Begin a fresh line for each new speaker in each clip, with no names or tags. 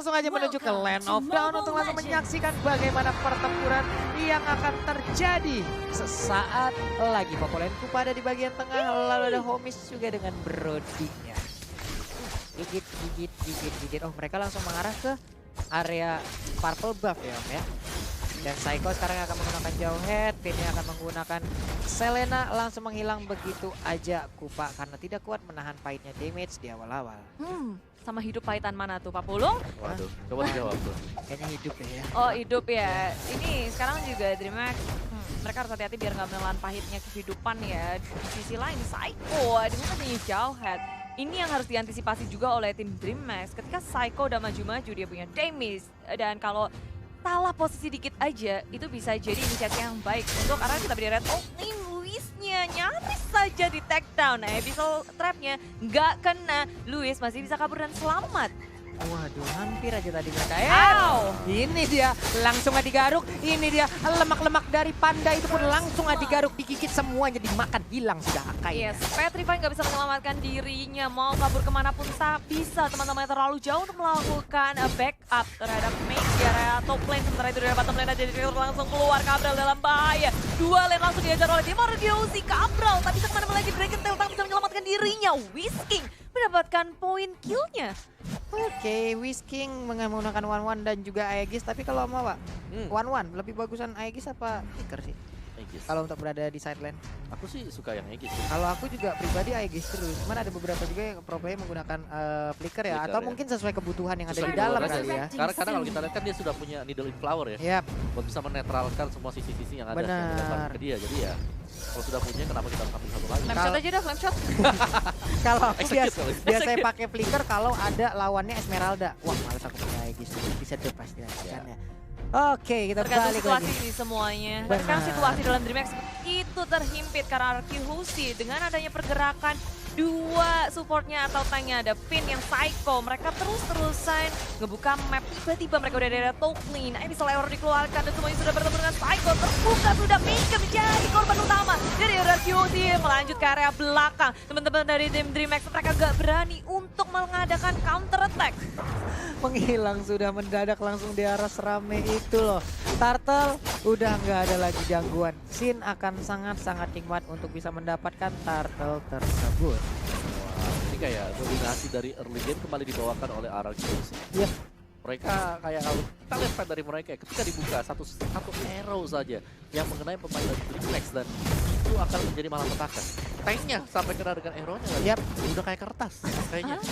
langsung aja menuju ke Land of Dawn untuk langsung menyaksikan bagaimana pertempuran yang akan terjadi sesaat lagi. Popolenku pada di bagian tengah, lalu ada Homies juga dengan Brodinya. Gigit. Oh, mereka langsung mengarah ke area purple buff ya, Om ya. Dan Psycho sekarang akan menggunakan jauh head, Pinnya akan menggunakan Selena, langsung menghilang begitu aja Kupa karena tidak kuat menahan pahitnya damage di awal-awal.
Sama hidup pahitan mana tuh Pak Pulung?
Waduh, coba dijawab tuh.
Kayaknya hidup ya.
Oh hidup ya. Ini sekarang juga DreamHack, mereka harus hati-hati biar nggak menelan pahitnya kehidupan ya. Di sisi lain Psycho dengan adanya jauh head. Ini yang harus diantisipasi juga oleh tim DreamHack. Ketika Psycho udah maju-maju dia punya damage. Dan kalau salah posisi dikit aja, itu bisa jadi inisiasi yang baik untuk arah kita beri red opening. Luisnya nyaris saja di take down. Abyssal trapnya nggak kena. Luis masih bisa kabur dan selamat.
Waduh, hampir aja tadi mereka.
Ow!
Ini dia langsung aja digaruk. Ini dia lemak-lemak dari panda itu pun langsung aja digaruk, digigit semuanya, dimakan, hilang sudah akainya.
Yes, Petrify nggak bisa menyelamatkan dirinya. Mau kabur kemanapun tak bisa. Teman-teman terlalu jauh untuk melakukan backup terhadap mage di area top lane. Sementara itu dari bottom lane aja langsung keluar. Cabral dalam bahaya. Dua lane langsung diajar oleh Dimar Diosi. Cabral tak bisa kemana-mana lagi. Dragon Tail tak bisa menyelamatkan dirinya. Whisking mendapatkan poin killnya.
Oke, Whisking menggunakan One dan juga Aegis, tapi kalau mau Pak, One lebih bagusan Aegis apa Flicker sih?
Aegis.
Kalau untuk berada di side lane.
Aku sih suka yang Aegis.
Kalau aku juga pribadi Aegis terus, cuman ada beberapa juga yang pro player menggunakan Flicker ya,
Flicker
atau
ya.
mungkin sesuai kebutuhan yang ada
Sesuai
di dalam
kebutuhan
kali ya.
Karena kalau kita lihat kan dia sudah punya Needle in Flower ya.
Yap,
Buat bisa menetralkan semua sisi-sisi yang ada yang
Benar.
dilempar ke dia. Jadi ya kalau sudah punya kenapa kita harus ambil satu lagi?
Flame shot aja dah, flame shot.
kalau aku
Execute kali.
biasanya pakai Flicker kalau ada lawannya Esmeralda. Wah, males aku punya Aegis, bisa deh pasti lakukannya. Oke, kita
Tergantung
balik
situasi
lagi.
sih semuanya. Dan
Benar.
sekarang situasi dalam DreamHack itu terhimpit karena Arkihusi dengan adanya pergerakan dua supportnya atau tanknya ada Finn yang Psycho. Mereka terus-terusan ngebuka map. Tiba-tiba mereka udah ada top lane. Abyssal error dikeluarkan dan semuanya sudah bertemu dengan Psycho. Terbuka sudah Maker menjadi korban utama dari Arkihusi melanjut ke area belakang. Teman-teman dari tim DreamHack mereka gak berani untuk mengadakan counter attack.
Menghilang sudah mendadak langsung di arah serame itu loh. Turtle udah nggak ada lagi gangguan. Sin akan sangat-sangat nikmat untuk bisa mendapatkan turtle tersebut.
Wah, ini kayak dominasi dari early game kembali dibawakan oleh Arkius.
Iya.
Mereka kayak kalau kita lihat fight dari mereka ketika dibuka satu arrow saja yang mengenai pemain dari DreamHack dan itu akan menjadi malapetaka. Tanknya sampai kena dengan arrow-nya lagi.
Yap.
Udah kayak kertas kayaknya.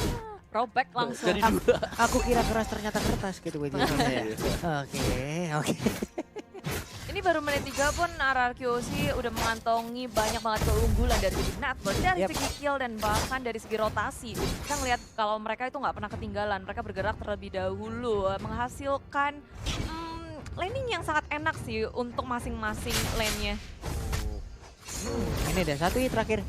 Throwback langsung.
Jadi dua.
Aku kira keras ternyata kertas gitu gue. Oke.
Ini baru menit 3 pun RRQC udah mengantongi banyak banget keunggulan dari segi network, dari
Yep.
segi kill dan bahkan dari segi rotasi. Kita ngeliat kalau mereka itu nggak pernah ketinggalan, mereka bergerak terlebih dahulu, menghasilkan laning yang sangat enak sih untuk masing-masing lane-nya.
Ini deh satu hit terakhir.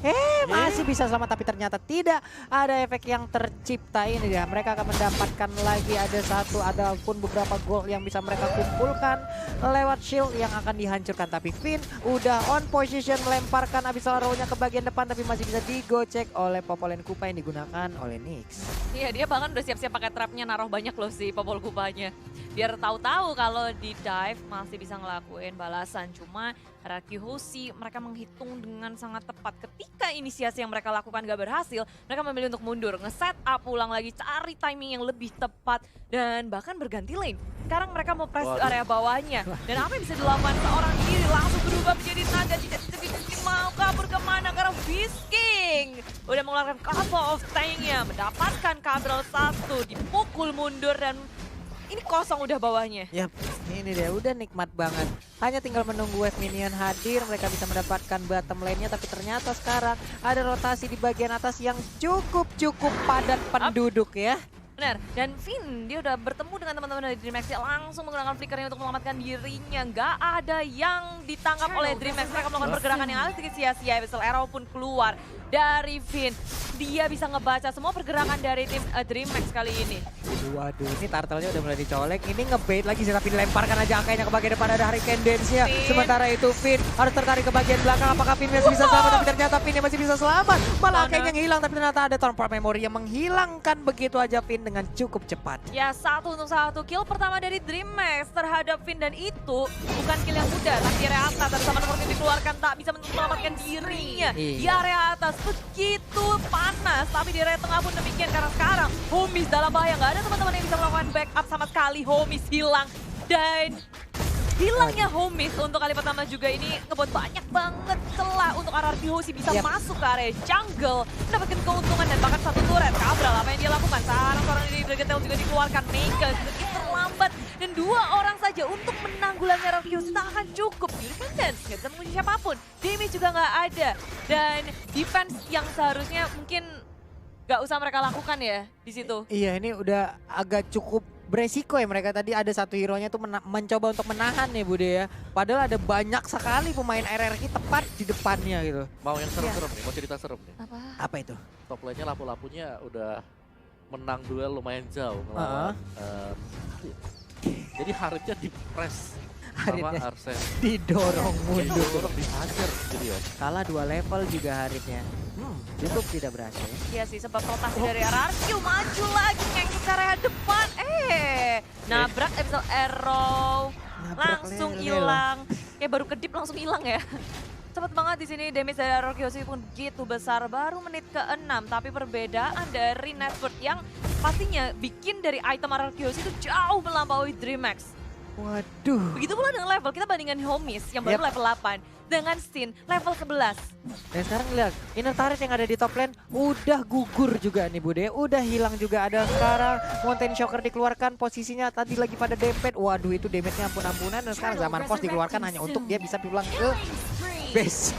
Masih bisa selamat tapi ternyata tidak ada efek yang tercipta. Ini dia. Mereka akan mendapatkan lagi ada satu ataupun beberapa gol yang bisa mereka kumpulkan lewat shield yang akan dihancurkan. Tapi Finn udah on position melemparkan Abyssal Arrow-nya ke bagian depan tapi masih bisa digocek oleh Popolen Kupa yang digunakan oleh Nyx.
Iya, dia bahkan udah siap-siap pakai trapnya, naruh banyak loh si Popol Kupanya. Biar tahu-tahu kalau di dive masih bisa ngelakuin balasan. Cuma Raki Hoshi mereka menghitung dengan sangat tepat. Ketika inisiasi yang mereka lakukan gak berhasil, mereka memilih untuk mundur, nge-set up ulang lagi, cari timing yang lebih tepat, dan bahkan berganti lane. Sekarang mereka mau press area bawahnya. Dan apa yang bisa dilakukan seorang diri langsung berubah menjadi naga, tidak mau kabur kemana karena Whisking udah mengeluarkan couple of tanknya, mendapatkan Cabral 1, dipukul mundur dan ini kosong udah bawahnya.
Yap, ini dia udah nikmat banget. Hanya tinggal menunggu wave minion hadir, mereka bisa mendapatkan bottom lane-nya. Tapi ternyata sekarang ada rotasi di bagian atas yang cukup padat penduduk ya.
Benar, dan Finn dia udah bertemu dengan teman-teman dari DreamHack, dia langsung menggunakan flickernya untuk menyelamatkan dirinya. Nggak ada yang ditangkap oleh DreamHack, mereka melakukan pergerakan yang agak sedikit sia-sia. Abyssal Arrow pun keluar dari Finn. Dia bisa ngebaca semua pergerakan dari tim DreamHack kali ini.
Waduh, ini turtle-nya udah mulai dicolek. Ini ngebait lagi sih, tapi dilemparkan aja angkanya ke bagian depan, ada Hurricane Dance-nya.
Finn.
Sementara itu Finn harus tertarik ke bagian belakang. Apakah Finn masih bisa selamat? Tapi ternyata Finn masih bisa selamat. Malah angkanya yang hilang, tapi ternyata ada Thornport Memory yang menghilangkan begitu aja Finn dengan cukup cepat.
Ya 1-1 kill pertama dari DreamHack terhadap Vin dan itu bukan kill yang mudah. Tapi di area atas ada sama nomor yang dikeluarkan tak bisa menyelamatkan dirinya. Di
Iya.
area atas begitu panas tapi di area tengah pun demikian karena sekarang Homies dalam bahaya. Nggak ada teman-teman yang bisa melakukan backup sama sekali. Homies hilang dan hilangnya Homies untuk kali pertama juga ini ngebuat banyak banget celah untuk RRQ Hoshi bisa
Yap.
masuk ke area jungle, mendapatkan keuntungan dan bahkan satu turret. Cabral apa yang dia lakukan? Seorang dari Bregetel juga dikeluarkan, Mega sedikit terlambat dan 2 orang saja untuk menanggulangi RRQ Hoshi tak akan cukup. Independence nggak bisa mengunci siapapun, damage juga nggak ada dan defense yang seharusnya mungkin nggak usah mereka lakukan ya di situ.
Iya, ini udah agak cukup beresiko ya mereka tadi ada satu hero-nya tuh mencoba untuk menahan ya Bude ya. Padahal ada banyak sekali pemain RRQ tepat di depannya gitu.
Mau yang serem-serem nih, mau cerita serem nih.
Apa itu?
Top lane-nya lampu-lampunya udah menang duel lumayan jauh melawan. Jadi Haritnya di press sama
Haritnya
Arsen.
didorong mundur.
Dorong dihajar jadi ya.
Kalah 2 level juga Haritnya. Cukup tidak berhasil.
Iya sih, sebab rotasi dari RRQ maju lagi ngengkut ke area depan. Nabrak Episode Arrow.
Nabrak
Langsung
lel.
hilang. Kayak baru kedip langsung hilang ya. Cepet banget di sini damage dari RRQ Hoshi pun gitu besar. Baru menit ke-6, tapi perbedaan dari network yang pastinya bikin dari item RRQ Hoshi itu jauh melampaui DreamHack.
Waduh.
Begitu pula dengan level, kita bandingkan Homies yang baru
Yap.
level 8 dengan Sin level 11.
Dan sekarang lihat, inner turret yang ada di top lane udah gugur juga nih Bude. Udah hilang juga ada sekarang. Mountain Shocker dikeluarkan, posisinya tadi lagi pada dempet. Waduh itu damage-nya ampun-ampunan. Dan sekarang zaman pos dikeluarkan hanya untuk dia bisa pulang ke base.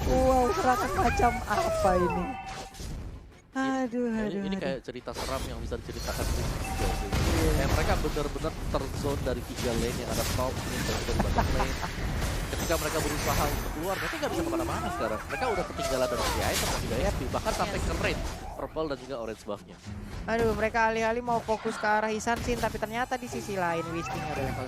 Wow, serangan macam apa ini? Aduh,
Ini kayak cerita seram yang bisa diceritakan di juga sih. Kayak mereka benar-benar terzone dari 3 lane yang ada top lane dan juga di bottom lane. Ketika mereka berusaha untuk keluar, mereka nggak bisa kemana-mana sekarang. Mereka udah ketinggalan dari si item dan juga FP, bahkan sampai ke red, purple dan juga orange buff-nya.
Aduh, mereka alih-alih mau fokus ke arah Isan Sin, tapi ternyata di sisi lain Wisting udah level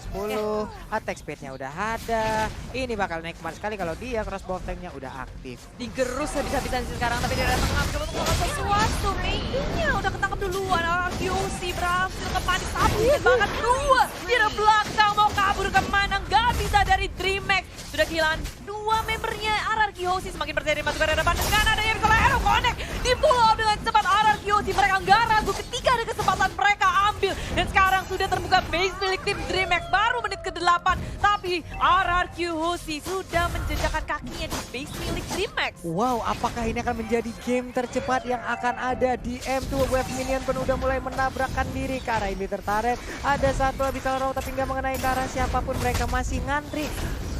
10, attack speed-nya udah ada. Ini bakal naik kemar sekali kalau dia crossbow tank-nya udah aktif.
Digerus habis-habisan sekarang, tapi dari tengah mencoba untuk melakukan sesuatu. Meinya udah ketangkap duluan. RRQ Hoshi berhasil ke panik satu dan bahkan 2 di belakang mau kabur kemana nggak bisa dari DreamHack. Sudah kehilangan 2 membernya RRQ Hoshi, semakin percaya masuk ke area depan dengan adanya misalnya Hero Connect di pull up dengan cepat RRQ Hoshi. Mereka nggak ragu ketika ada kesempatan mereka ambil dan sekarang sudah terbuka base milik tim DreamHack baru menit ke-8 tapi RRQ Hoshi sudah menjejakkan kakinya di base milik DreamHack.
Wow, apakah ini akan menjadi game tercepat yang akan ada di M2? Wave Minion pun udah mulai menabrakkan diri ke arah ini tertarik. Ada satu Abyssal Row tapi nggak mengenai ke arah siapapun. Mereka masih ngantri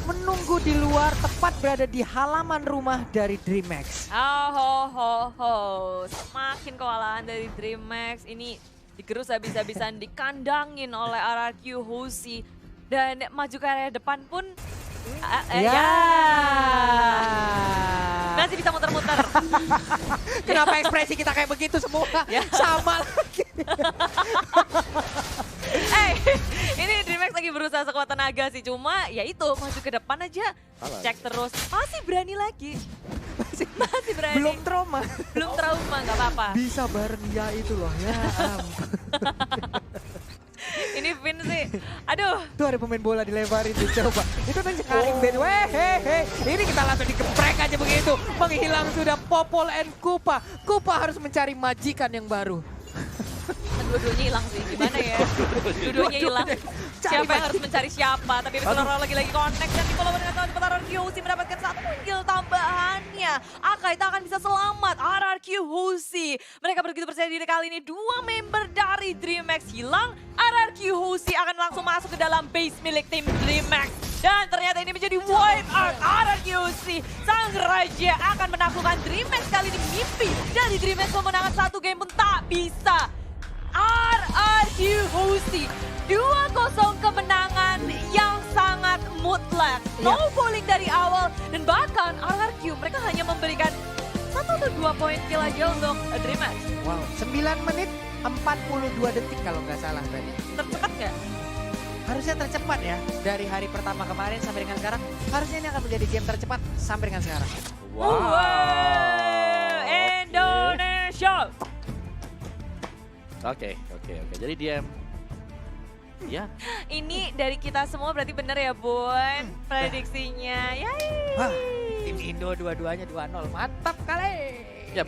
menunggu di luar, tepat berada di halaman rumah dari DreamHack.
Semakin kewalahan dari DreamHack ini digerus habis-habisan dikandangin oleh RRQ Hoshi dan maju ke area depan pun masih bisa muter-muter.
Kenapa ekspresi kita kayak begitu semua? Sama lagi.
Ini DreamHack lagi berusaha sekuat tenaga sih, cuma ya itu maju ke depan aja,
Salah.
cek terus, masih berani lagi. Masih berani.
Belum trauma.
Belum trauma, nggak apa-apa.
Bisa bareng ya itu loh. Ya ampun.
Ini Vin sih, aduh.
Tuh ada pemain bola dilebarin tuh, coba. Itu tuh Karim Ben. Ini kita langsung digeprek aja begitu. Menghilang sudah Popol and Kupa. Kupa harus mencari majikan yang baru.
Dua-duanya hilang sih, gimana ya? Dua-duanya hilang. Siapa yang harus mencari siapa? Tapi Episode lagi-lagi connect dan Nicola dengan cepat RRQ Hoshi mendapatkan 1 kill tambahannya. Akai tak akan bisa selamat. RRQ Hoshi. Mereka begitu percaya diri kali ini 2 member dari DreamHack hilang. RRQ Hoshi akan langsung masuk ke dalam base milik tim DreamHack. Dan ternyata ini menjadi wipe out. RRQ Hoshi, sang raja akan menaklukkan DreamHack kali ini. Mimpi dari DreamHack memenangkan 1 game pun tak bisa. RRQ Hoshi 2-0 kemenangan yang sangat mutlak. No bowling dari awal dan bahkan RRQ mereka hanya memberikan 1 atau 2 poin kill aja untuk DreamHack.
Wow, 9 menit 42 detik kalau nggak salah tadi.
Tercepat nggak?
Harusnya tercepat ya dari hari pertama kemarin sampai dengan sekarang. Harusnya ini akan menjadi game tercepat sampai dengan sekarang.
Wow. Indonesia.
Oke. Jadi DM. Ya,
Ini dari kita semua berarti bener ya Bun prediksinya. Yay.
Wah, tim Indo dua-duanya 2-0. Mantap kali.
ya